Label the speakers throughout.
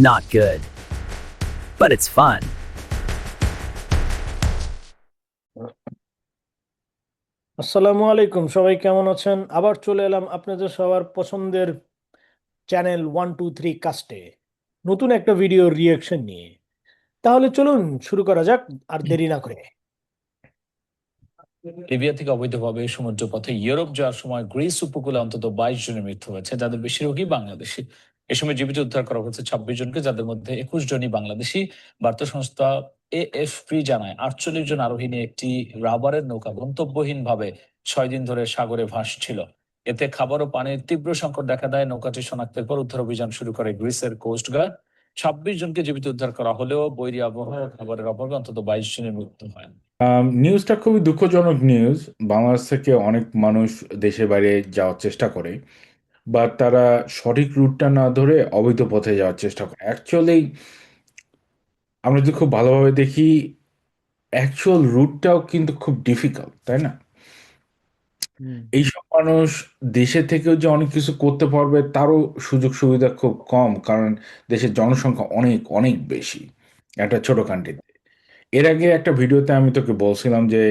Speaker 1: Not good, but it's fun.
Speaker 2: আসসালামু আলাইকুম, সবাই কেমন আছেন? আবার চলে এলাম আপনাদের সবার পছন্দের চ্যানেল 123 কাস্টে নতুন একটা ভিডিও রিয়েকশন নিয়ে। তাহলে চলুন শুরু করা যাক, আর দেরি না করে।
Speaker 3: লিবিয়া থেকে অবৈধভাবে সমুদ্র পথে ইউরোপ যাওয়ার সময় গ্রিস উপকূলে অন্তত 22 জনের মৃত্যু হয়েছে, যাদের বেশিরভাগই বাংলাদেশি। এ সময় জীবিত উদ্ধার করা হয়েছে 26 জনকে, যাদের মধ্যে 21 জনই বাংলাদেশি। বার্তা সংস্থা এএফপি জানায় 48 জন আরোহী নিয়ে একটি রাবারের নৌকা গন্তব্যহীন ভাবে 6 দিন ধরে সাগরে ভাসছিল। এতে খাবার ও পানির তীব্র সংকট দেখা দেয়। নৌকাটি শনাক্তের পর উদ্ধার অভিযান শুরু করে গ্রিসের কোস্টগার্ড। 26 জনকে জীবিত উদ্ধার করা হলেও বৈরী আবহাওয়া ও খাবারের অভাবে অন্তত 22 জনের মৃত্যু হয়।
Speaker 4: নিউজটা খুবই দুঃখজনক নিউজ। বাংলাদেশ থেকে অনেক মানুষ দেশের বাইরে যাওয়ার চেষ্টা করে, বা তারা সঠিক রুটটা না ধরে অবৈধ পথে যাওয়ার চেষ্টা করে। অ্যাকচুয়ালি আমরা যদি খুব ভালোভাবে দেখি, অ্যাকচুয়াল রুটটাও কিন্তু খুব ডিফিকাল্ট, তাই না?
Speaker 2: হুম।
Speaker 4: এইসব মানুষ দেশে থেকেও যে অনেক কিছু করতে পারবে তারও সুযোগ সুবিধা খুব কম, কারণ দেশের জনসংখ্যা অনেক অনেক বেশি একটা ছোট কান্ট্রিতে। এর আগে একটা ভিডিওতে আমি তোকে বলছিলাম যে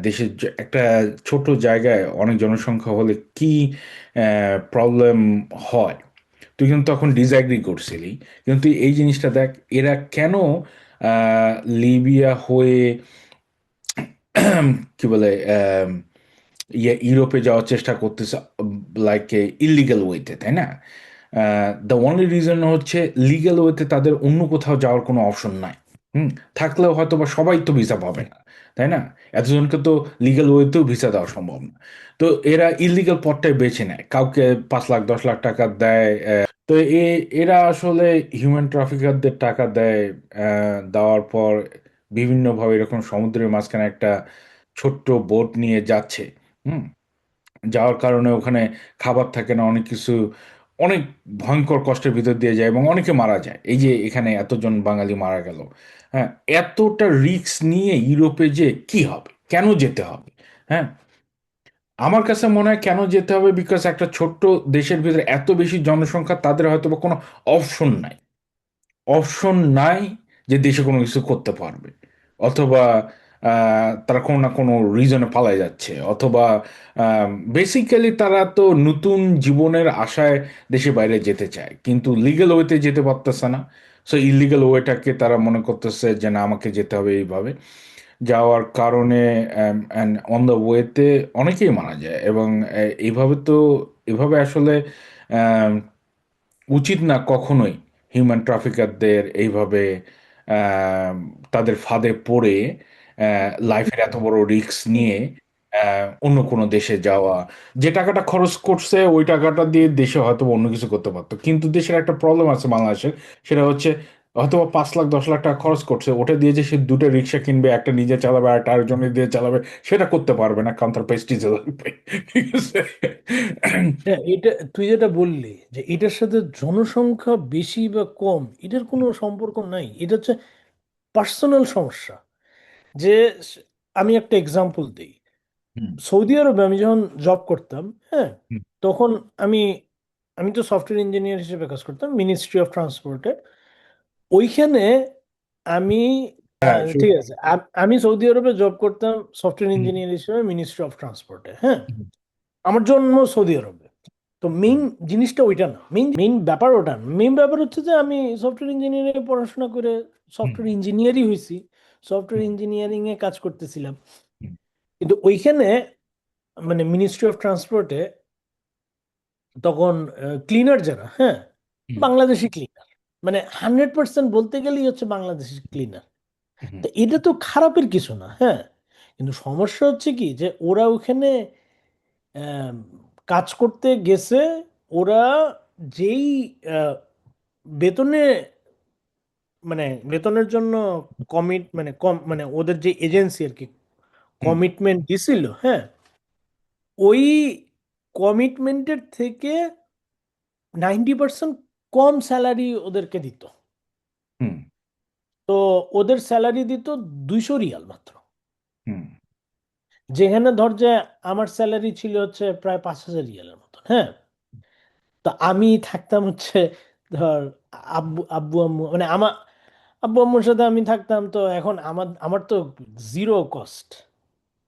Speaker 4: দেশের একটা ছোট জায়গায় অনেক জনসংখ্যা হলে কি প্রবলেম হয়। তুই কিন্তু তখন ডিসঅ্যাগ্রি করছিলি, কিন্তু এই জিনিসটা দেখ, এরা কেন আহ, লিবিয়া হয়ে কি বলে ইউরোপে যাওয়ার চেষ্টা করতেছে, লাইক ইলিগাল ওয়েতে, তাই না? দ্য অনলি রিজন হচ্ছে লিগ্যাল ওয়েতে তাদের অন্য কোথাও যাওয়ার কোনো অপশন নাই। হুম। থাকলেও হয়তো বা সবাই তো ভিসা পাবে না, তাই না? এতজনকে তো লিগ্যাল ওয়েতেও ভিসা দেওয়া সম্ভব না। তো এরা ইলিগাল পথটাই বেছে নেয়, কাউকে 5 লাখ 10 লাখ টাকা দেয়। তো এরা আসলে হিউম্যান ট্রাফিকারদের টাকা দেয়। দেওয়ার পর বিভিন্নভাবে এরকম সমুদ্রের মাঝখানে একটা ছোট্ট বোট নিয়ে যাচ্ছে। হুম। যাওয়ার কারণে ওখানে খাবার থাকে না, অনেক কিছু, অনেক ভয়ঙ্কর কষ্টের ভিতর দিয়ে যায় এবং অনেকে মারা যায়। এই যে এখানে এতজন বাঙালি মারা গেল। হ্যাঁ। এতটা রিস্ক নিয়ে ইউরোপে যে কি হবে, কেন যেতে হবে? হ্যাঁ। আমার কাছে মনে হয় কেন যেতে হবে, বিকজ একটা ছোট্ট দেশের ভিতরে এত বেশি জনসংখ্যা, তাদের হয়তো বা কোনো অপশন নাই। অপশন নাই যে দেশে কোনো কিছু করতে পারবে, অথবা তারা কোনো না কোনো রিজনে পালায় যাচ্ছে, অথবা বেসিক্যালি তারা তো নতুন জীবনের আশায় দেশে বাইরে যেতে চায়, কিন্তু লিগ্যাল ওয়েতে যেতে পারতেছে না। সো ইলিগাল ওয়েটাকে তারা মনে করতেছে যে না, আমাকে যেতে হবে এইভাবে। যাওয়ার কারণে অন দ্য ওয়েতে অনেকেই মারা যায়, এবং এইভাবে তো, এভাবে আসলে উচিত না কখনোই হিউম্যান ট্রাফিকারদের এইভাবে আহ, তাদের ফাঁদে পড়ে লাইফের এত বড় রিস্ক নিয়ে অন্য কোনো দেশে যাওয়া। যে টাকাটা খরচ করছে ওই টাকাটা দিয়ে দেশে হয়তো অন্য কিছু করতে পারতো, কিন্তু দেশের একটা প্রবলেম আছে বাংলাদেশের। সেটা হচ্ছে হয়তো 5 লাখ 10 লাখ টাকা খরচ করছে, ওটা দিয়ে যে সে দুটো রিক্সা কিনবে, একটা নিজে চালাবে আর একটা আরেকজনের দিয়ে চালাবে, সেটা করতে পারবে না, কারণ তার প্রেস্টিজ লাগবে। ঠিক আছে।
Speaker 2: হ্যাঁ, এটা তুই যেটা বললি যে এটার সাথে জনসংখ্যা বেশি বা কম এটার কোনো সম্পর্ক নাই, এটা হচ্ছে পার্সোনাল সমস্যা। যে স- আমি একটা এক্সাম্পল দিই।
Speaker 4: হুম।
Speaker 2: সৌদি আরবে আমি যখন জব করতাম, হ্যাঁ,
Speaker 4: হুম।
Speaker 2: তখন আমি আমি তো সফটওয়্যার ইঞ্জিনিয়ার হিসেবে কাজ করতাম মিনিস্ট্রি অফ ট্রান্সপোর্টে। ওইখানে আমি
Speaker 4: হ্যাঁ,
Speaker 2: ঠিক আছে, আমি সৌদি আরবে জব করতাম সফটওয়্যার ইঞ্জিনিয়ার হিসেবে মিনিস্ট্রি অফ ট্রান্সপোর্টে, হ্যাঁ। আমার জন্ম সৌদি আরবে। তো মেইন জিনিসটা ওইটা না, মেইন ব্যাপার ওটা না। মেইন ব্যাপার হচ্ছে যে আমি সফটওয়্যার ইঞ্জিনিয়ারিং পড়াশোনা করে সফটওয়্যার ইঞ্জিনিয়ারই হয়েছি, সফটওয়্যার ইঞ্জিনিয়ারিং এ কাজ করতেছিলাম। কিন্তু ওইখানে মানে মিনিস্ট্রি অফ ট্রান্সপোর্টে তখন ক্লিনার যারা, হ্যাঁ, বাংলাদেশি ক্লিনার, মানে 100% বলতে গেলেই হচ্ছে বাংলাদেশি ক্লিনার। তো এটা তো খারাপের কিছু না, হ্যাঁ। কিন্তু সমস্যা হচ্ছে কি যে ওরা ওখানে আম, কাজ করতে গেছে, ওরা যেই আহ, বেতনে মানে বেতনের জন্য মানে কম, মানে ওদের যে এজেন্সি আর কি কমিটমেন্ট দিছিল, হ্যাঁ, ওই কমিটমেন্টের থেকে 90% কম স্যালারি ওদেরকে দিত।
Speaker 4: হুম।
Speaker 2: তো ওদের স্যালারি দিত 200 রিয়াল মাত্র।
Speaker 4: হুম।
Speaker 2: যেখানে ধর যে আমার স্যালারি ছিল হচ্ছে প্রায় 5,000 রিয়ালের মতন, হ্যাঁ। তো আমি থাকতাম হচ্ছে ধর আব্বু আব্বু আম্মু মানে আমার আব্বু আম্মুর সাথে আমি থাকতাম, তো এখন আমার আমার তো জিরো কস্ট,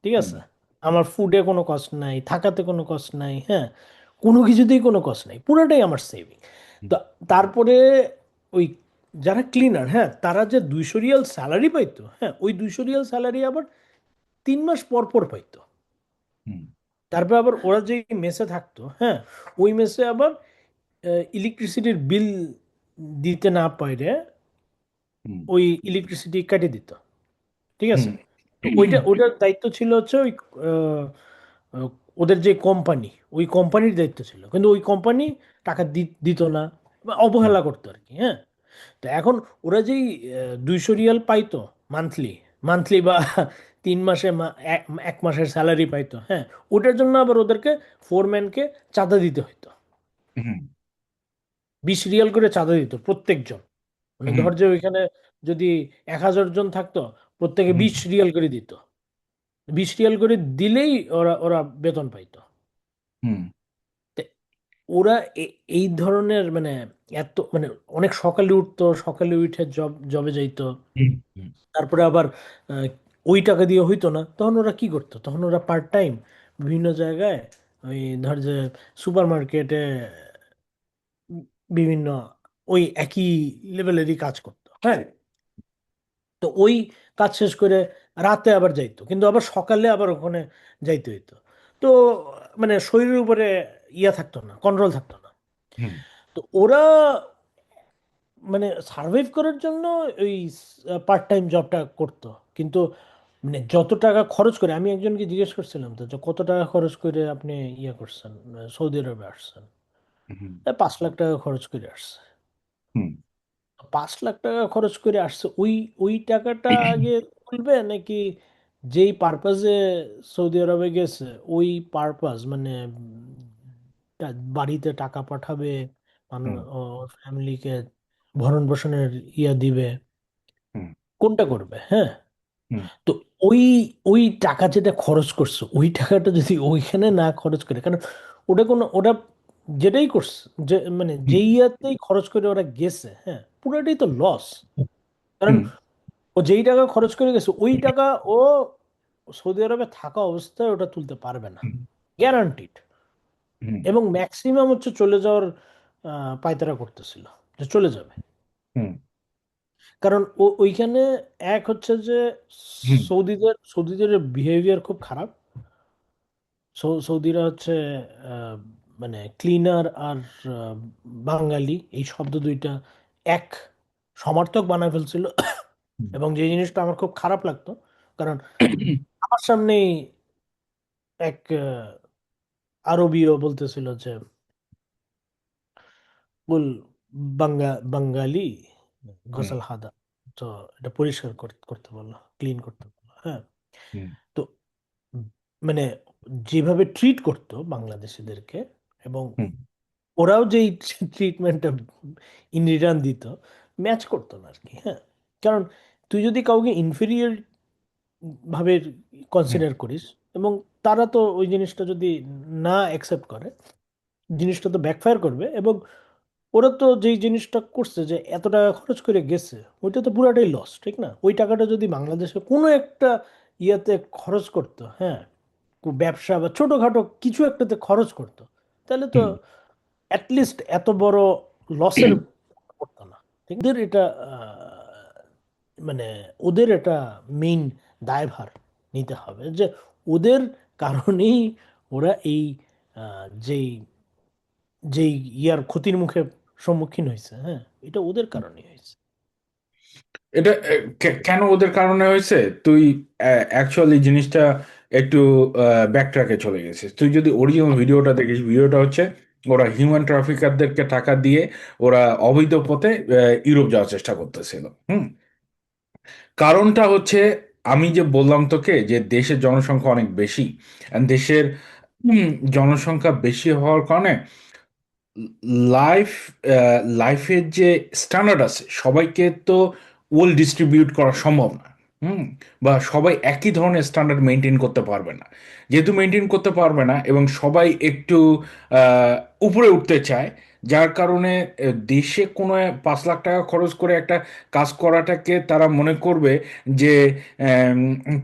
Speaker 2: ঠিক
Speaker 4: হুম
Speaker 2: আছে? আমার ফুডে কোনো কস্ট নাই, থাকাতে কোনো কস্ট নাই, হ্যাঁ, কোনো কিছুতেই কোনো কস্ট নাই, পুরোটাই আমার সেভিং।
Speaker 4: হুম
Speaker 2: তো তারপরে ওই যারা ক্লিনার, হ্যাঁ, তারা যে 200 রিয়াল স্যালারি পাইতো, হ্যাঁ, ওই 200 রিয়াল স্যালারি আবার 3 মাস পর পর পাইতো।
Speaker 4: হুম
Speaker 2: তারপর আবার ওরা যে মেসে থাকতো, হ্যাঁ, ওই মেসে আবার ইলেকট্রিসিটির বিল দিতে না পারে
Speaker 4: হুম
Speaker 2: ওই ইলেকট্রিসিটি কেটে দিত, ঠিক
Speaker 4: হুম
Speaker 2: আছে? তো ওইটার দায়িত্ব ছিল হচ্ছে ওই আহ, আহ, ওদের যে কোম্পানি, ওই কোম্পানির দায়িত্ব ছিল, কিন্তু ওই কোম্পানি টাকা দিত না বা
Speaker 4: হুম
Speaker 2: অবহেলা করতো আর কি, হ্যাঁ। তো এখন ওরা যেই 200 রিয়াল পাইতো মান্থলি, মান্থলি বা 3 মাসে এক মাসের স্যালারি পাইতো, হ্যাঁ, ওটার জন্য আবার ওদেরকে ফোরম্যানকে চাঁদা দিতে হতো।
Speaker 4: হুম
Speaker 2: 20 রিয়াল করে চাঁদা দিত প্রত্যেকজন, মানে
Speaker 4: হুম
Speaker 2: ধর যে ওইখানে যদি 1000 জন থাকতো, প্রত্যেকে
Speaker 4: হুম
Speaker 2: 20 রিয়াল করে দিত। 20 রিয়াল করে দিলেই ওরা ওরা বেতন পাইতো।
Speaker 4: হুম
Speaker 2: তে ওরা এই ধরনের মানে এত মানে অনেক সকালে উঠতো, সকালে উঠে জবে যাইতো,
Speaker 4: হুম হুম
Speaker 2: তারপরে আবার আহ, ওই টাকা দিয়ে হইতো না, তখন ওরা কি করতো, তখন ওরা পার্ট টাইম বিভিন্ন জায়গায় ওই ধর যে সুপার মার্কেটে বিভিন্ন ওই একই লেভেলেরই কাজ করতো, হ্যাঁ। তো ওই কাজ শেষ করে রাতে আবার যাইতো, কিন্তু আবার সকালে আবার ওখানে যাইতে হইতো। তো মানে শরীরের উপরে ইয়া থাকতো না, কন্ট্রোল থাকতো না।
Speaker 4: হুম
Speaker 2: তো ওরা মানে সার্ভাইভ করার জন্য ওই পার্ট টাইম জবটা করতো। কিন্তু মানে যত টাকা খরচ করে, আমি একজনকে জিজ্ঞেস করছিলাম তো যে কত টাকা খরচ করে আপনি ইয়ে করছেন, সৌদি আরবে আসছেন?
Speaker 4: হুম
Speaker 2: 5 লাখ টাকা খরচ করে আসছে।
Speaker 4: হুম
Speaker 2: 5 লাখ টাকা খরচ করে আসছে, ওই ওই টাকাটা আগে তুলবে নাকি যেই পারপাজে সৌদি আরবে গেছে ওই পারপাজ মানে বাড়িতে টাকা পাঠাবে, মানুষ
Speaker 4: হুম
Speaker 2: ফ্যামিলিকে ভরণ পোষণের ইয়া দিবে,
Speaker 4: হুম
Speaker 2: কোনটা করবে, হ্যাঁ?
Speaker 4: হুম
Speaker 2: তো ওই ওই টাকা যেটা খরচ করছে, ওই টাকাটা যদি ওইখানে না খরচ করে, কারণ ওটা যেটাই করছে, যে মানে
Speaker 4: হুম
Speaker 2: যেই ইয়াতেই খরচ করে ওরা গেছে, হ্যাঁ, পুরোটাই তো লস। কারণ
Speaker 4: হুম
Speaker 2: ও যেই টাকা খরচ করে গেছে ওই টাকা ও সৌদি আরবে থাকা অবস্থায় ওটা তুলতে পারবে না, গ্যারান্টিড।
Speaker 4: হুম
Speaker 2: এবং ম্যাক্সিমাম হচ্ছে চলে যাওয়ার পায়তারা করতেছিল যে চলে যাবে।
Speaker 4: হুম
Speaker 2: কারণ ও ওইখানে এক হচ্ছে যে
Speaker 4: হুম
Speaker 2: সৌদিদের বিহেভিয়ার খুব খারাপ। সৌদিরা হচ্ছে আহ, মানে ক্লিনার আর আহ, বাঙালি এই শব্দ দুইটা এক সমার্থক বানায় ফেলছিল। এবং যে জিনিসটা আমার খুব খারাপ লাগতো, কারণ আমার সামনেই এক আরবীয় বলতেছিল যে বল বাঙালি
Speaker 4: হুম
Speaker 2: গোসল হাদা, তো এটা পরিষ্কার করতে বললো, ক্লিন করতে বললো, হ্যাঁ।
Speaker 4: হুম
Speaker 2: তো মানে যেভাবে ট্রিট করতো বাংলাদেশিদেরকে, এবং
Speaker 4: হুম
Speaker 2: ওরাও যেই ট্রিটমেন্টটা ইন রিটার্ন দিত, ম্যাচ করতো না আর কি, হ্যাঁ। কারণ তুই যদি কাউকে ইনফেরিয়র ভাবে
Speaker 4: হুম
Speaker 2: কনসিডার করিস, এবং তারা তো ওই জিনিসটা যদি না অ্যাকসেপ্ট করে, জিনিসটা তো ব্যাকফায়ার করবে। এবং ওরা তো যেই জিনিসটা করছে যে এত টাকা খরচ করে গেছে, ওইটা তো পুরাটাই লস, ঠিক না? ওই টাকাটা যদি বাংলাদেশে কোনো একটা ইয়াতে খরচ করতো, হ্যাঁ, ব্যবসা বা ছোটখাটো কিছু একটাতে খরচ করতো, তাহলে তো
Speaker 4: হুম
Speaker 2: অ্যাটলিস্ট এত বড় লসের করতো না, ঠিক? ওদের এটা মানে ওদের এটা মেইন দায়ভার নিতে হবে যে ওদের কারণেই ওরা এই যেই যেই ইয়ার ক্ষতির মুখে সম্মুখীন হয়েছে, হ্যাঁ, এটা ওদের কারণেই হয়েছে।
Speaker 4: এটা কেন ওদের কারণে হয়েছে? তুই অ্যাকচুয়ালি জিনিসটা একটু ব্যাকট্র্যাকে চলে গেছিস। তুই যদি অরিজিনাল ভিডিওটা দেখিস, ভিডিওটা হচ্ছে ওরা হিউম্যান ট্রাফিকারদেরকে টাকা দিয়ে ওরা অবৈধ পথে ইউরোপ যাওয়ার চেষ্টা করতেছিল। হুম কারণটা হচ্ছে, আমি যে বললাম তোকে যে দেশের জনসংখ্যা অনেক বেশি, and দেশের জনসংখ্যা বেশি হওয়ার কারণে লাইফ লাইফের যে স্ট্যান্ডার্ড আছে সবাইকে তো ওয়েল ডিস্ট্রিবিউট করা সম্ভব না। হুম, বা সবাই একই ধরনের স্ট্যান্ডার্ড মেনটেন করতে পারবে না। যেহেতু মেনটেন করতে পারবে না এবং সবাই একটু আহ, উপরে উঠতে চায়, যার কারণে দেশে কোনো 5 লাখ টাকা খরচ করে একটা কাজ করাটাকে তারা মনে করবে যে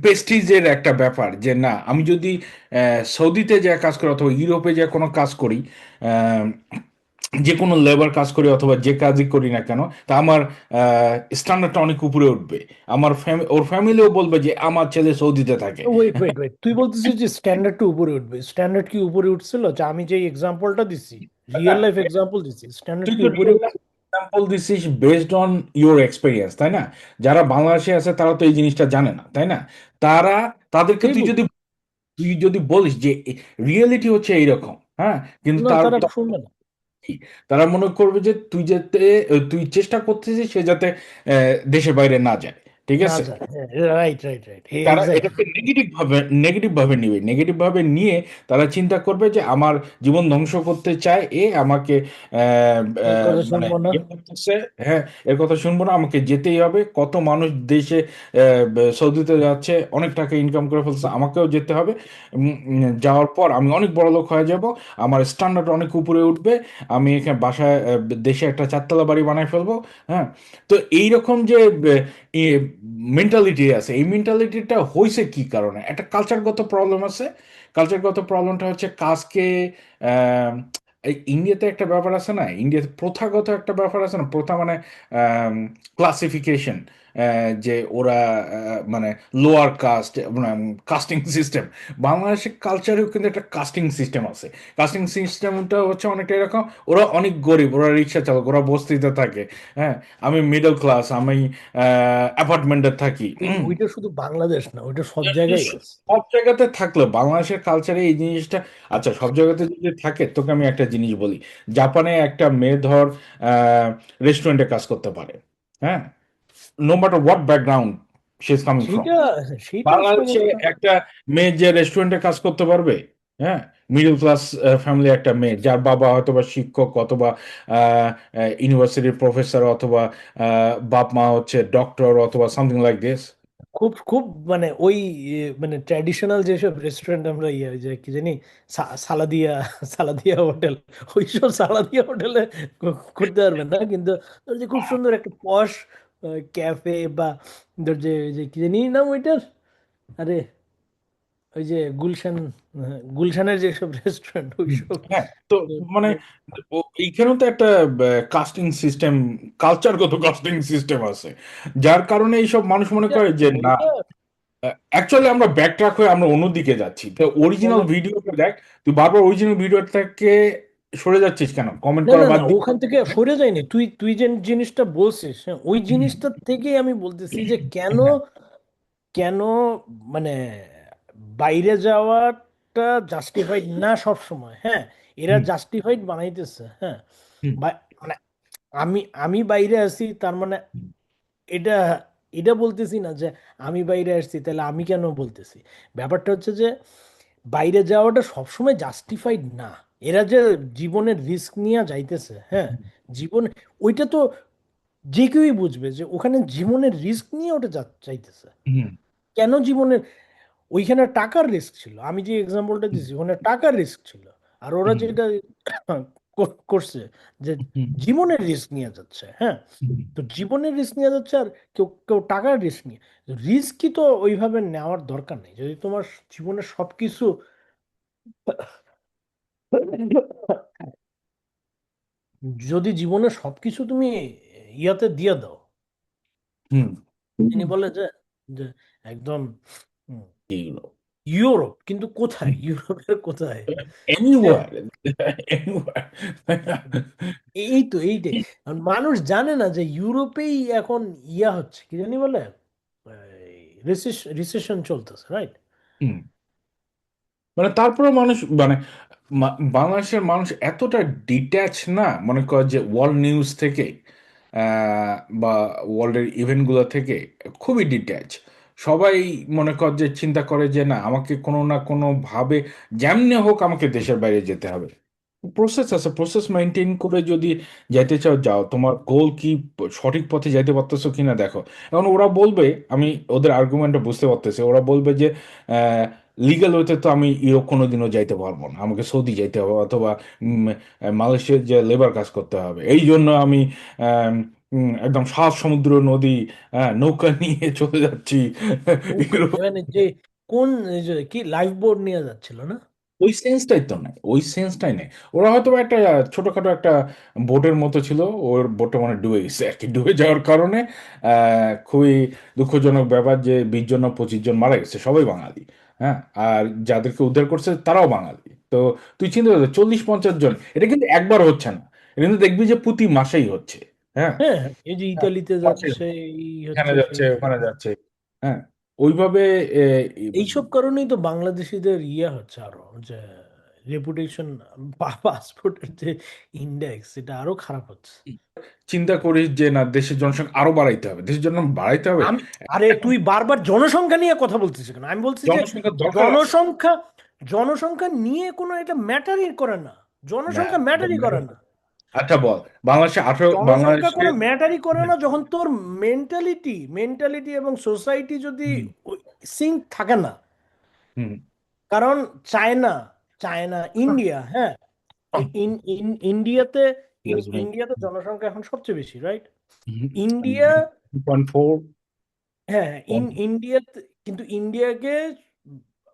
Speaker 4: প্রেস্টিজের একটা ব্যাপার, যে না আমি যদি সৌদিতে যা কাজ করি অথবা ইউরোপে যা কোনো কাজ করি, যে কোনো লেবার কাজ করি অথবা যে কাজই করি না কেন, তা আমার স্ট্যান্ডার্ডটা অনেক উপরে উঠবে। আমার ওর ফ্যামিলিও বলবে যে আমার ছেলে সৌদিতে থাকে।
Speaker 2: ওয়েট ওয়েট ওয়েট, তুই বলতেছিস যে স্ট্যান্ডার্ড টু উপরে উঠবে? স্ট্যান্ডার্ড কি উপরে উঠছিল? যে আমি যে এক্সাম্পলটা দিছি,
Speaker 4: না,
Speaker 2: রিয়েল লাইফ এক্সাম্পল দিছি, স্ট্যান্ডার্ড
Speaker 4: তুই
Speaker 2: কি
Speaker 4: তো
Speaker 2: উপরে
Speaker 4: রিয়েল এক্সাম্পল দিছিস বেসড অন ইউর এক্সপিরিয়েন্স, তাই না? যারা বাংলাদেশে আছে তারা তো এই জিনিসটা জানে না, তাই না? তারা, তাদেরকে
Speaker 2: উঠছেই?
Speaker 4: তুই যদি বলিস যে রিয়েলিটি হচ্ছে এইরকম, হ্যাঁ, কিন্তু
Speaker 2: না, তারা শুনবে না।
Speaker 4: তারা মনে করবে যে তুই চেষ্টা করতেছিস সে যাতে দেশের বাইরে না যায়, ঠিক
Speaker 2: না
Speaker 4: আছে?
Speaker 2: যায়, রাইট রাইট রাইট,
Speaker 4: তারা
Speaker 2: এক্স্যাক্টলি।
Speaker 4: এটাকে নেগেটিভ ভাবে নিবে, নেগেটিভ ভাবে নিয়ে তারা চিন্তা করবে যে আমার জীবন ধ্বংস করতে চায় এ, আমাকে
Speaker 2: এর কথা
Speaker 4: মানে
Speaker 2: শুনবো না।
Speaker 4: ইয়ে করতেছে। হ্যাঁ, এর কথা শুনবো না, আমাকে যেতেই হবে। কত মানুষ দেশে সৌদিতে যাচ্ছে, অনেক টাকা ইনকাম করে ফেলছে, আমাকেও যেতে হবে। যাওয়ার পর আমি অনেক বড় লোক হয়ে যাব, আমার স্ট্যান্ডার্ড অনেক উপরে উঠবে, আমি এখানে বাসায় দেশে একটা 4 তলা বাড়ি বানায় ফেলবো। হ্যাঁ, তো এইরকম যে মেন্টালিটি আছে, এই মেন্টালিটিটা হয়েছে কি কারণে? একটা কালচারগত প্রবলেম আছে। কালচারগত প্রবলেমটা হচ্ছে কাজকে আহ, এই ইন্ডিয়াতে একটা ব্যাপার আছে না, ইন্ডিয়াতে প্রথাগত একটা ব্যাপার আছে না, প্রথা মানে ক্লাসিফিকেশন, যে ওরা মানে লোয়ার কাস্ট, কাস্টিং সিস্টেম। বাংলাদেশের কালচারেও কিন্তু একটা কাস্টিং সিস্টেম আছে। কাস্টিং সিস্টেমটা হচ্ছে অনেকটা এরকম, ওরা অনেক গরিব, ওরা রিক্সা চালক, ওরা বস্তিতে থাকে। হ্যাঁ, আমি মিডল ক্লাস, আমি অ্যাপার্টমেন্টে থাকি।
Speaker 2: ওইটা শুধু বাংলাদেশ না, ওইটা সব জায়গায় আছে।
Speaker 4: সব জায়গাতে থাকলো বাংলাদেশের কালচারে এই জিনিসটা। আচ্ছা, সব জায়গাতে যদি থাকে, তোকে আমি একটা জিনিস বলি। জাপানে একটা মেয়ে ধর রেস্টুরেন্টে কাজ করতে পারে, হ্যাঁ, no matter what background she is coming from.
Speaker 2: সেইটা সেইটা
Speaker 4: বাংলাদেশে
Speaker 2: সমস্যা।
Speaker 4: একটা মেয়ে যে রেস্টুরেন্টে কাজ করতে পারবে, হ্যাঁ, মিডল ক্লাস ফ্যামিলি একটা মেয়ে, যার বাবা হয়তো বা শিক্ষক অথবা ইউনিভার্সিটির প্রফেসর অথবা বাপ মা হচ্ছে ডক্টর অথবা সামথিং লাইক দিস।
Speaker 2: খুব খুব মানে ওই মানে ট্র্যাডিশনাল যেসব রেস্টুরেন্ট আমরা ওই যে কি জানি, সালাদিয়া সালাদিয়া হোটেল, ওইসব সালাদিয়া হোটেলে করতে পারবেন না, কিন্তু ধর যে খুব সুন্দর একটা পশ ক্যাফে, বা ধর যে ওই যে কি জানি নাম ওইটার, আরে ওই যে গুলশান, গুলশানের যেসব রেস্টুরেন্ট ওইসব।
Speaker 4: হ্যাঁ, তো মানে এইখানেও তো একটা কাস্টিং সিস্টেম, কালচারগত কাস্টিং সিস্টেম আছে, যার কারণে এইসব মানুষ মনে
Speaker 2: ওইটা
Speaker 4: করে যে না।
Speaker 2: ওইটা
Speaker 4: অ্যাকচুয়ালি আমরা ব্যাকট্র্যাক হয়ে আমরা অন্যদিকে যাচ্ছি, তো অরিজিনাল
Speaker 2: বলো।
Speaker 4: ভিডিওটা দেখ। তুই বারবার অরিজিনাল ভিডিও থেকে সরে যাচ্ছিস কেন, কমেন্ট
Speaker 2: না
Speaker 4: করা
Speaker 2: না না,
Speaker 4: বাদ দিয়ে?
Speaker 2: ওখান থেকে সরে যায়নি, তুই তুই যে জিনিসটা বলছিস, হ্যাঁ, ওই জিনিসটা থেকেই আমি বলতেছি যে কেন,
Speaker 4: হ্যাঁ,
Speaker 2: কেন মানে বাইরে যাওয়াটা জাস্টিফাইড না সব সময়। হ্যাঁ, এরা
Speaker 4: হুম,
Speaker 2: জাস্টিফাইড বানাইতেছে। হ্যাঁ,
Speaker 4: হুম,
Speaker 2: মানে আমি আমি বাইরে আছি তার মানে এটা এটা বলতেছি না যে আমি বাইরে আসছি তাহলে আমি কেন বলতেছি। ব্যাপারটা হচ্ছে যে বাইরে যাওয়াটা সবসময় জাস্টিফাইড না। এরা যে জীবনের রিস্ক নিয়ে যাইতেছে, হ্যাঁ, জীবন, ওইটা তো যে কেউই বুঝবে যে ওখানে জীবনের রিস্ক নিয়ে ওটা চাইতেছে।
Speaker 4: হুম,
Speaker 2: কেন জীবনের, ওইখানে টাকার রিস্ক ছিল, আমি যে এক্সাম্পলটা দিছি ওখানে টাকার রিস্ক ছিল। আর ওরা
Speaker 4: হুম,
Speaker 2: যেটা করছে যে
Speaker 4: হুম,
Speaker 2: জীবনের রিস্ক নিয়ে যাচ্ছে। হ্যাঁ,
Speaker 4: হুম,
Speaker 2: তো জীবনের রিস্ক নিয়ে যাচ্ছে, আর কেউ কেউ টাকার রিস্ক নিয়ে। রিস্কই তো ওইভাবে নেওয়ার দরকার নেই যদি তোমার জীবনের সবকিছু, যদি জীবনের সবকিছু তুমি ইয়াতে দিয়ে দাও।
Speaker 4: হুম,
Speaker 2: তিনি বলে যে যে একদম হুম,
Speaker 4: এইগুলো
Speaker 2: ইউরোপ, কিন্তু কোথায়? ইউরোপের কোথায়? হ্যাঁ,
Speaker 4: এনিওয়ার, এনিওয়ার।
Speaker 2: এই তো এইটাই। আর মানুষ জানে না যে ইউরোপেই এখন ইয়া হচ্ছে কি জানি বলে, রিসেশন চলতেছে, রাইট?
Speaker 4: হুম, মানে তারপরে মানুষ মানে বাংলাদেশের মানুষ এতটা ডিট্যাচ না, মনে কর যে ওয়ার্ল্ড নিউজ থেকে বা ওয়ার্ল্ডের ইভেন্টগুলো থেকে খুবই ডিট্যাচ। সবাই মনে কর যে চিন্তা করে যে না, আমাকে কোনো না কোনো ভাবে যেমনি হোক আমাকে দেশের বাইরে যেতে হবে। প্রসেস আছে, প্রসেস মেনটেন করে যদি যাইতে চাও যাও, তোমার গোল কি, সঠিক পথে যাইতে পারতেছো কিনা দেখো। এখন ওরা বলবে, আমি ওদের আর্গুমেন্টটা বুঝতে পারতেছি, ওরা বলবে যে লিগ্যাল ওয়েতে তো আমি ইউরোপ কোনোদিনও যাইতে পারবো না, আমাকে সৌদি যাইতে হবে অথবা মালয়েশিয়ার যে লেবার কাজ করতে হবে, এই জন্য আমি আম, একদম সাত সমুদ্র নদী নৌকা নিয়ে চলে যাচ্ছি
Speaker 2: নৌকা
Speaker 4: ইউরোপ।
Speaker 2: মানে যে কোন এই যে কি লাইফ বোট নিয়ে যাচ্ছিল না?
Speaker 4: ওই সেন্সটাই তো নাই, ওই সেন্সটাই নেই। ওরা হয়তো বা একটা ছোটখাটো একটা বোটের মতো ছিল, ওর বোটটা মানে ডুবে গেছে আর কি। ডুবে যাওয়ার কারণে খুবই দুঃখজনক ব্যাপার যে 20 জন না 25 জন মারা গেছে, সবাই বাঙালি। হ্যাঁ, আর যাদেরকে উদ্ধার করছে তারাও বাঙালি। তো তুই চিন্তা করতে 40-50 জন, এটা কিন্তু একবার হচ্ছে না, এটা কিন্তু দেখবি যে প্রতি মাসেই হচ্ছে। হ্যাঁ,
Speaker 2: হ্যাঁ হ্যাঁ, এই যে
Speaker 4: হ্যাঁ,
Speaker 2: ইতালিতে
Speaker 4: মাসেই
Speaker 2: যাচ্ছে, এই
Speaker 4: এখানে
Speaker 2: হচ্ছে সেই
Speaker 4: যাচ্ছে ওখানে যাচ্ছে। হ্যাঁ, ওইভাবে এ,
Speaker 2: এইসব কারণেই তো বাংলাদেশিদের ইয়ে হচ্ছে আরো, যে রেপুটেশন, পাসপোর্টের যে ইন্ডেক্স এটা আরো খারাপ হচ্ছে।
Speaker 4: চিন্তা করিস যে না, দেশের জনসংখ্যা আরো বাড়াইতে হবে, দেশের জন্য বাড়াইতে হবে।
Speaker 2: আমি, আরে তুই বারবার জনসংখ্যা নিয়ে কথা বলছিস কেন? আমি বলছি যে
Speaker 4: জনসংখ্যার দরকার আছে।
Speaker 2: জনসংখ্যা, জনসংখ্যা নিয়ে কোনো এটা ম্যাটারই করে না,
Speaker 4: না,
Speaker 2: জনসংখ্যা ম্যাটারই করে না।
Speaker 4: আচ্ছা বল, বাংলাদেশে
Speaker 2: জনসংখ্যা
Speaker 4: বাংলাদেশে
Speaker 2: কোনো ম্যাটারই করে না যখন তোর মেন্টালিটি এবং সোসাইটি যদি
Speaker 4: হুম,
Speaker 2: সিঙ্ক থাকে না।
Speaker 4: হুম,
Speaker 2: কারণ চায়না, চায়না, ইন্ডিয়া, হ্যাঁ, ইন্ডিয়াতে,
Speaker 4: Yes, ভাই।
Speaker 2: ইন্ডিয়াতে জনসংখ্যা এখন সবচেয়ে বেশি, রাইট? ইন্ডিয়া,
Speaker 4: 2.4।
Speaker 2: হ্যাঁ, ইন্ডিয়াতে, কিন্তু ইন্ডিয়াকে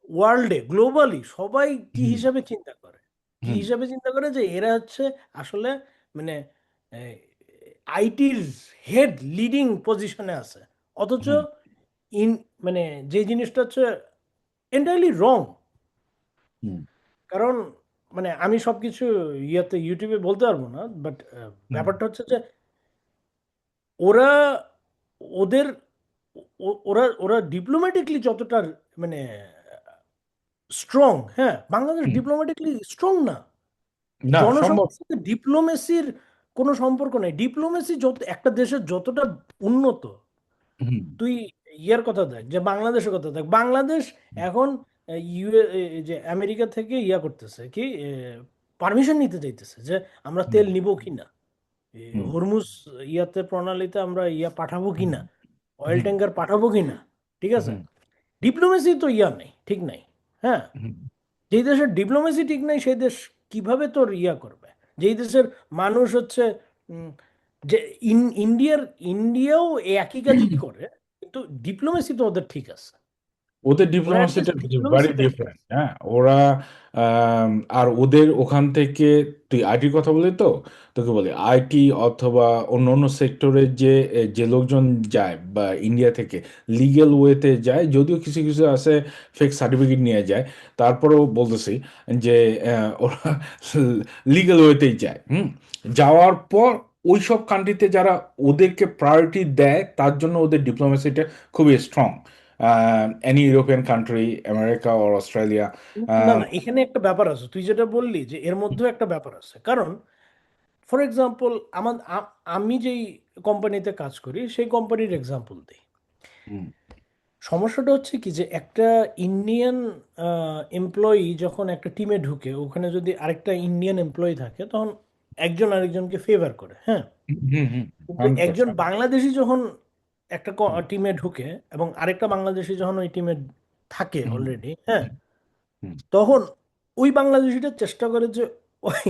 Speaker 2: ওয়ার্ল্ডে গ্লোবালি সবাই কি
Speaker 4: হুম,
Speaker 2: হিসাবে চিন্তা করে, কি
Speaker 4: হুম,
Speaker 2: হিসাবে চিন্তা করে যে এরা হচ্ছে আসলে মানে আইটির হেড লিডিং পজিশনে আছে। অথচ
Speaker 4: হুম,
Speaker 2: ইন মানে যে জিনিসটা হচ্ছে এন্টায়ারলি রং।
Speaker 4: হুম,
Speaker 2: কারণ মানে আমি সবকিছু ইয়াতে ইউটিউবে বলতে পারবো না, বাট
Speaker 4: হুম,
Speaker 2: ব্যাপারটা হচ্ছে যে ওরা, ওদের, ওরা ওরা ডিপ্লোম্যাটিকলি যতটা মানে স্ট্রং, হ্যাঁ, বাংলাদেশ
Speaker 4: হুম।
Speaker 2: ডিপ্লোম্যাটিকলি স্ট্রং না।
Speaker 4: না সম্ভব।
Speaker 2: জনসংখ্যার সাথে ডিপ্লোমেসির কোনো সম্পর্ক নেই। ডিপ্লোমেসি যত একটা দেশের যতটা উন্নত,
Speaker 4: হুম,
Speaker 2: তুই ইয়ার কথা দেখ, যে বাংলাদেশের কথা দেখ, বাংলাদেশ এখন ইউএ, যে আমেরিকা থেকে ইয়া করতেছে কি, পারমিশন নিতে চাইতেছে যে আমরা
Speaker 4: হুম,
Speaker 2: তেল নিব কিনা,
Speaker 4: হুম,
Speaker 2: হরমুজ ইয়াতে প্রণালীতে আমরা ইয়া পাঠাবো
Speaker 4: হুম,
Speaker 2: কিনা, অয়েল
Speaker 4: হুম,
Speaker 2: ট্যাঙ্কার পাঠাবো কিনা। ঠিক আছে,
Speaker 4: হুম,
Speaker 2: ডিপ্লোমেসি তো ইয়া নেই, ঠিক নাই। হ্যাঁ,
Speaker 4: হুম।
Speaker 2: যেই দেশের ডিপ্লোমেসি ঠিক নাই সেই দেশ কিভাবে তোর ইয়া করবে? যেই দেশের মানুষ হচ্ছে উম, যে ইন্ডিয়ার, ইন্ডিয়াও এই একই কাজই করে, কিন্তু ডিপ্লোমেসি তো ওদের ঠিক আছে।
Speaker 4: ওদের
Speaker 2: ওরা
Speaker 4: ডিপ্লোমাসিটা
Speaker 2: অ্যাটলিস্ট
Speaker 4: ভেরি
Speaker 2: ডিপ্লোমেসিটা ঠিক
Speaker 4: ডিফারেন্ট।
Speaker 2: আছে।
Speaker 4: হ্যাঁ, ওরা আর ওদের ওখান থেকে, তুই আইটির কথা বলি তো, তোকে বলি আইটি অথবা অন্য অন্য সেক্টরের যে যে লোকজন যায় বা ইন্ডিয়া থেকে লিগ্যাল ওয়েতে যায়, যদিও কিছু কিছু আছে ফেক সার্টিফিকেট নিয়ে যায়, তারপরেও বলতেছি যে ওরা লিগ্যাল ওয়েতেই যায়। যাওয়ার পর ওইসব কান্ট্রিতে যারা ওদেরকে প্রায়োরিটি দেয়, তার জন্য ওদের ডিপ্লোমেসিটা খুবই strong. any European country, America or Australia.
Speaker 2: না না, এখানে একটা ব্যাপার আছে, তুই যেটা বললি যে এর মধ্যেও একটা ব্যাপার আছে। কারণ ফর এক্সাম্পল, আমি যেই কোম্পানিতে কাজ করি সেই কোম্পানির এক্সাম্পল দিই। সমস্যাটা হচ্ছে কি, যে একটা ইন্ডিয়ান এমপ্লয়ি যখন একটা টিমে ঢুকে, ওখানে যদি আরেকটা ইন্ডিয়ান এমপ্লয়ি থাকে তখন একজন আরেকজনকে ফেভার করে, হ্যাঁ।
Speaker 4: হুম, হুম,
Speaker 2: কিন্তু একজন
Speaker 4: 100%।
Speaker 2: বাংলাদেশি যখন একটা টিমে ঢুকে এবং আরেকটা বাংলাদেশি যখন ওই টিমে থাকে
Speaker 4: হুম,
Speaker 2: অলরেডি, হ্যাঁ,
Speaker 4: হুম,
Speaker 2: তখন ওই বাংলাদেশিটা চেষ্টা করে যে ওই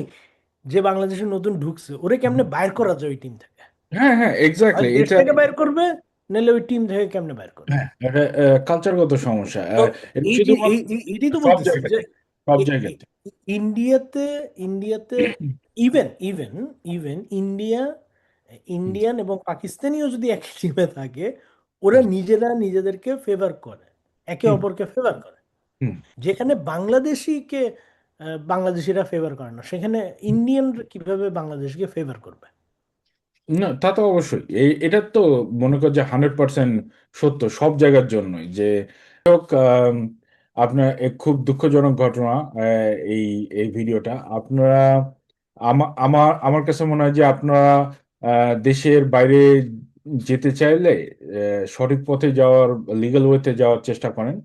Speaker 2: যে বাংলাদেশি নতুন ঢুকছে ওরে
Speaker 4: হুম।
Speaker 2: কেমনে বাইর করা যায় ওই টিম থেকে।
Speaker 4: হ্যাঁ, হ্যাঁ,
Speaker 2: হয়
Speaker 4: এক্স্যাক্টলি
Speaker 2: দেশ
Speaker 4: এটা।
Speaker 2: থেকে বাইর করবে, নাহলে ওই টিম থেকে কেমনে বাইর করবে।
Speaker 4: হ্যাঁ, এটা কালচারগত সমস্যা।
Speaker 2: তো
Speaker 4: এটা
Speaker 2: এই যে
Speaker 4: শুধুমাত্র
Speaker 2: এটাই তো
Speaker 4: সব
Speaker 2: বলতেছি যে
Speaker 4: জায়গাতে, সব
Speaker 2: এ- এ-
Speaker 4: জায়গাতে।
Speaker 2: ইন্ডিয়াতে, ইন্ডিয়াতে ইভেন ইভেন ইভেন ইন্ডিয়া,
Speaker 4: হুম,
Speaker 2: ইন্ডিয়ান এবং পাকিস্তানিও যদি একই টিমে থাকে, ওরা নিজেরা নিজেদেরকে ফেভার করে, একে
Speaker 4: হুম,
Speaker 2: অপরকে ফেভার করে।
Speaker 4: হুম।
Speaker 2: যেখানে বাংলাদেশিকে বাংলাদেশিরা ফেভার করে না, সেখানে ইন্ডিয়ান কিভাবে বাংলাদেশকে ফেভার করবে?
Speaker 4: না, তা তো অবশ্যই, এটা তো মনে কর যে 100% সত্য সব জায়গার জন্যই যে হোক। আপনার খুব দুঃখজনক ঘটনা। এই এই ভিডিওটা আপনারা, আমার আমার কাছে মনে হয় যে আপনারা দেশের বাইরে যেতে চাইলে সঠিক পথে যাওয়ার, লিগ্যাল ওয়েতে যাওয়ার চেষ্টা করেন।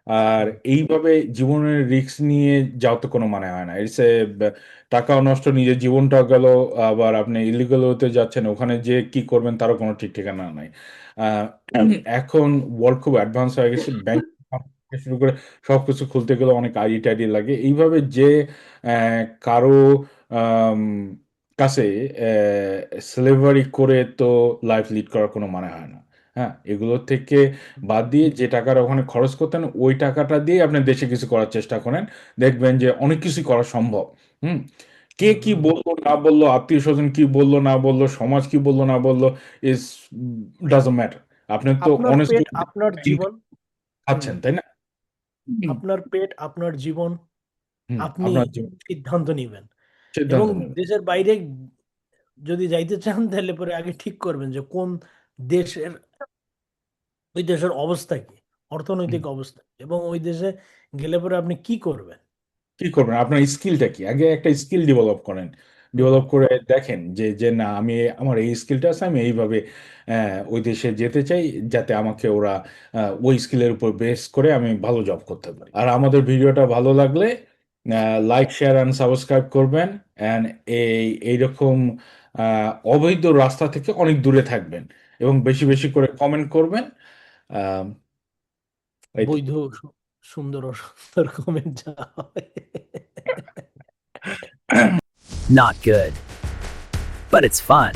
Speaker 4: আর এইভাবে জীবনের রিস্ক নিয়ে যাওয়া তো কোনো মানে হয় না। ইটস এ টাকাও নষ্ট, নিজের জীবনটাও গেল, আবার আপনি ইলিগাল হতে যাচ্ছেন, ওখানে যে কি করবেন তারও কোনো ঠিক ঠিকানা নাই। আহ, এখন ওয়ার্ল্ড খুব অ্যাডভান্স হয়ে গেছে, ব্যাংক থেকে শুরু করে সবকিছু খুলতে গেলে অনেক আইডি টাইডি লাগে। এইভাবে যে কারো আম, কাছে স্লেভারি করে তো লাইফ লিড করার কোনো মানে হয় না। হ্যাঁ, এগুলোর থেকে বাদ দিয়ে যে টাকাটা ওখানে খরচ করতেন ওই টাকাটা দিয়ে আপনি দেশে কিছু করার চেষ্টা করেন, দেখবেন যে অনেক কিছুই করা সম্ভব। হুম। কে কি বললো না বললো, আত্মীয় স্বজন কি বললো না বললো, সমাজ কি বললো না বললো, ইজ ডাজন্ট ম্যাটার। আপনি তো
Speaker 2: আপনার
Speaker 4: অনেস্টলি
Speaker 2: পেট আপনার জীবন। হুম।
Speaker 4: খাচ্ছেন, তাই না?
Speaker 2: আপনার পেট আপনার জীবন, আপনি
Speaker 4: আপনার জীবন
Speaker 2: সিদ্ধান্ত নিবেন। এবং
Speaker 4: সিদ্ধান্ত নেবেন।
Speaker 2: দেশের বাইরে যদি যাইতে চান তাহলে পরে আগে ঠিক করবেন যে কোন দেশের, ওই দেশের অবস্থা কি,
Speaker 4: হুম।
Speaker 2: অর্থনৈতিক অবস্থা কি, এবং ওই দেশে গেলে পরে আপনি কি করবেন।
Speaker 4: কি করবেন, আপনার স্কিলটা কি, আগে একটা স্কিল ডেভেলপ করেন।
Speaker 2: হুম।
Speaker 4: ডেভেলপ করে দেখেন যে যে না, আমি আমার এই স্কিলটা আছে, আমি এইভাবে ওই দেশে যেতে চাই, যাতে আমাকে ওরা ওই স্কিলের উপর বেস করে আমি ভালো জব করতে পারি। আর আমাদের ভিডিওটা ভালো লাগলে লাইক, শেয়ার অ্যান্ড সাবস্ক্রাইব করবেন, অ্যান্ড এইরকম অবৈধ রাস্তা থেকে অনেক দূরে থাকবেন, এবং বেশি বেশি করে কমেন্ট করবেন। আহ, এই তো।
Speaker 2: বৈধ সুন্দর ও সুন্দর কমেন্ট যা হয়।
Speaker 1: Not good. But it's fun.